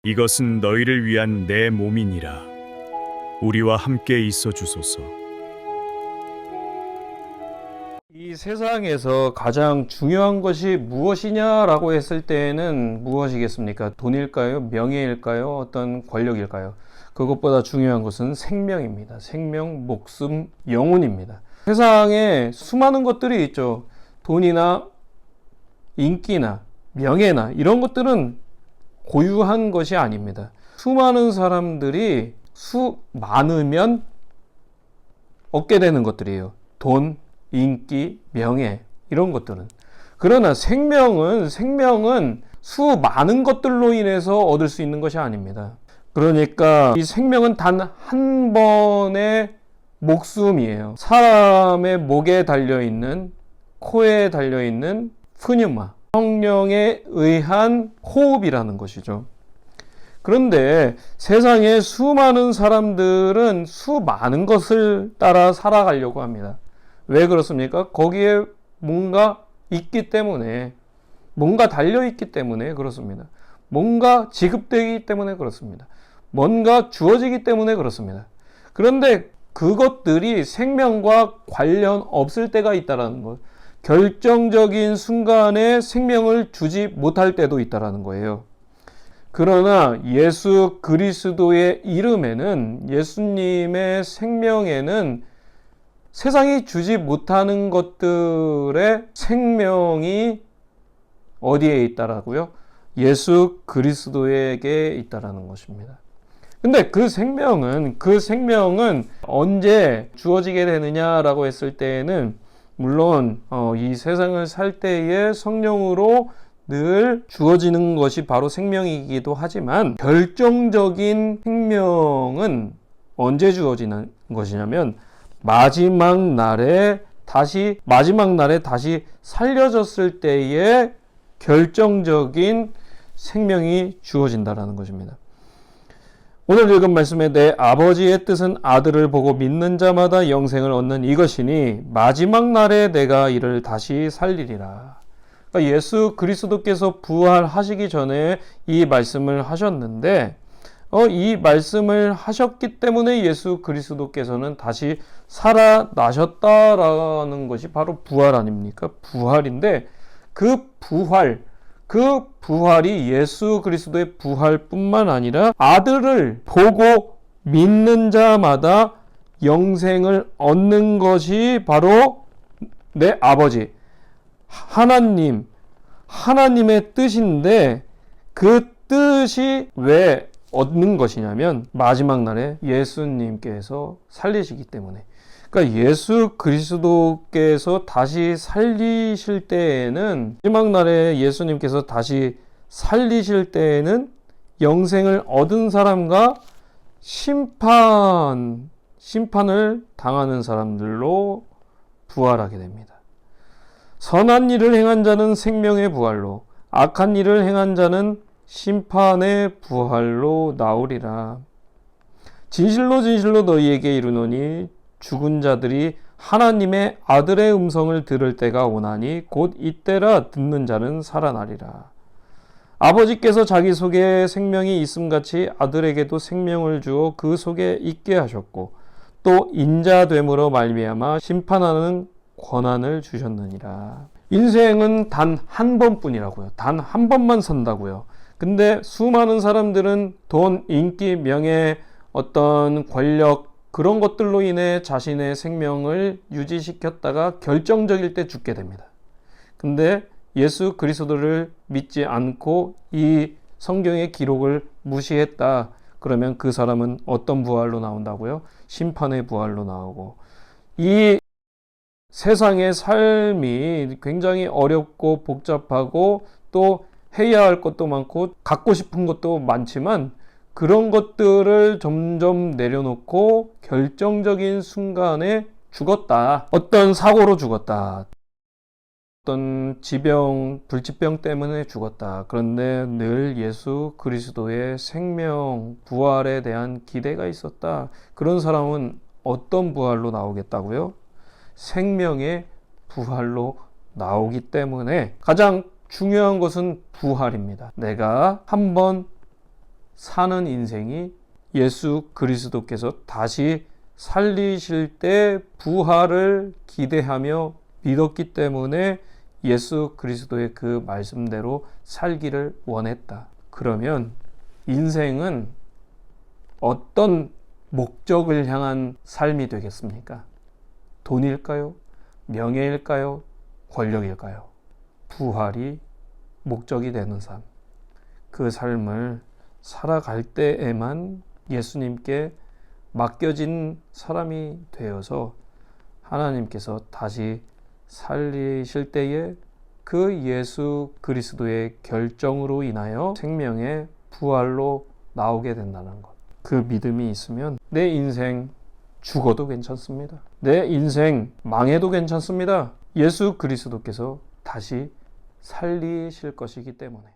이것은 너희를 위한 내 몸이니라. 우리와 함께 있어 주소서. 이 세상에서 가장 중요한 것이 무엇이냐라고 했을 때에는 무엇이겠습니까? 돈일까요? 명예일까요? 어떤 권력일까요? 그것보다 중요한 것은 생명입니다. 생명, 목숨, 영혼입니다. 세상에 수많은 것들이 있죠. 돈이나 인기나 명예나 이런 것들은 고유한 것이 아닙니다. 수많은 사람들이 많으면 얻게 되는 것들이에요. 돈, 인기, 명예 이런 것들은. 그러나 생명은 수많은 것들로 인해서 얻을 수 있는 것이 아닙니다. 그러니까 이 생명은 단 한 번의 목숨이에요. 사람의 목에 달려있는, 코에 달려있는 프뉴마, 성령에 의한 호흡이라는 것이죠. 그런데 세상에 수많은 사람들은 수많은 것을 따라 살아가려고 합니다. 왜 그렇습니까? 거기에 뭔가 있기 때문에, 뭔가 달려있기 때문에 그렇습니다. 뭔가 지급되기 때문에 그렇습니다. 뭔가 주어지기 때문에 그렇습니다. 그런데 그것들이 생명과 관련 없을 때가 있다는 것, 결정적인 순간에 생명을 주지 못할 때도 있다는 거예요. 그러나 예수 그리스도의 이름에는, 예수님의 생명에는 세상이 주지 못하는 것들의 생명이 어디에 있다라고요? 예수 그리스도에게 있다라는 것입니다. 근데 그 생명은 언제 주어지게 되느냐라고 했을 때에는 물론 이 세상을 살 때에 성령으로 늘 주어지는 것이 바로 생명이기도 하지만 결정적인 생명은 언제 주어지는 것이냐면 마지막 날에 다시 살려졌을 때에 결정적인 생명이 주어진다라는 것입니다. 오늘 읽은 말씀에 내 아버지의 뜻은 아들을 보고 믿는 자마다 영생을 얻는 이것이니 마지막 날에 내가 이를 다시 살리리라. 그러니까 예수 그리스도께서 부활하시기 전에 이 말씀을 하셨는데 이 말씀을 하셨기 때문에 예수 그리스도께서는 다시 살아나셨다라는 것이 바로 부활 아닙니까? 부활인데 그 부활이 예수 그리스도의 부활뿐만 아니라 아들을 보고 믿는 자마다 영생을 얻는 것이 바로 내 아버지 하나님의 뜻인데 그 뜻이 왜 얻는 것이냐면 마지막 날에 예수님께서 살리시기 때문에. 그러니까 예수 그리스도께서 다시 살리실 때에는, 마지막 날에 예수님께서 다시 살리실 때에는 영생을 얻은 사람과 심판을 당하는 사람들로 부활하게 됩니다. 선한 일을 행한 자는 생명의 부활로, 악한 일을 행한 자는 심판의 부활로 나오리라. 진실로 너희에게 이르노니 죽은 자들이 하나님의 아들의 음성을 들을 때가 오나니 곧 이때라. 듣는 자는 살아나리라. 아버지께서 자기 속에 생명이 있음같이 아들에게도 생명을 주어 그 속에 있게 하셨고 또 인자됨으로 말미암아 심판하는 권한을 주셨느니라. 인생은 단 한 번뿐이라고요. 단 한 번만 산다고요. 근데 수많은 사람들은 돈, 인기, 명예, 어떤 권력 그런 것들로 인해 자신의 생명을 유지시켰다가 결정적일 때 죽게 됩니다. 근데 예수 그리스도를 믿지 않고 이 성경의 기록을 무시했다. 그러면 그 사람은 어떤 부활로 나온다고요? 심판의 부활로 나오고, 이 세상의 삶이 굉장히 어렵고 복잡하고 또 해야 할 것도 많고 갖고 싶은 것도 많지만 그런 것들을 점점 내려놓고 결정적인 순간에 죽었다. 어떤 사고로 죽었다. 어떤 지병, 불치병 때문에 죽었다. 그런데 늘 예수 그리스도의 생명, 부활에 대한 기대가 있었다. 그런 사람은 어떤 부활로 나오겠다고요? 생명의 부활로 나오기 때문에 가장 중요한 것은 부활입니다. 내가 한번 사는 인생이 예수 그리스도께서 다시 살리실 때 부활을 기대하며 믿었기 때문에 예수 그리스도의 그 말씀대로 살기를 원했다. 그러면 인생은 어떤 목적을 향한 삶이 되겠습니까? 돈일까요? 명예일까요? 권력일까요? 부활이 목적이 되는 삶. 그 삶을 살아갈 때에만 예수님께 맡겨진 사람이 되어서 하나님께서 다시 살리실 때에 그 예수 그리스도의 결정으로 인하여 생명의 부활로 나오게 된다는 것. 그 믿음이 있으면 내 인생 죽어도 괜찮습니다. 내 인생 망해도 괜찮습니다. 예수 그리스도께서 다시 살리실 것이기 때문에.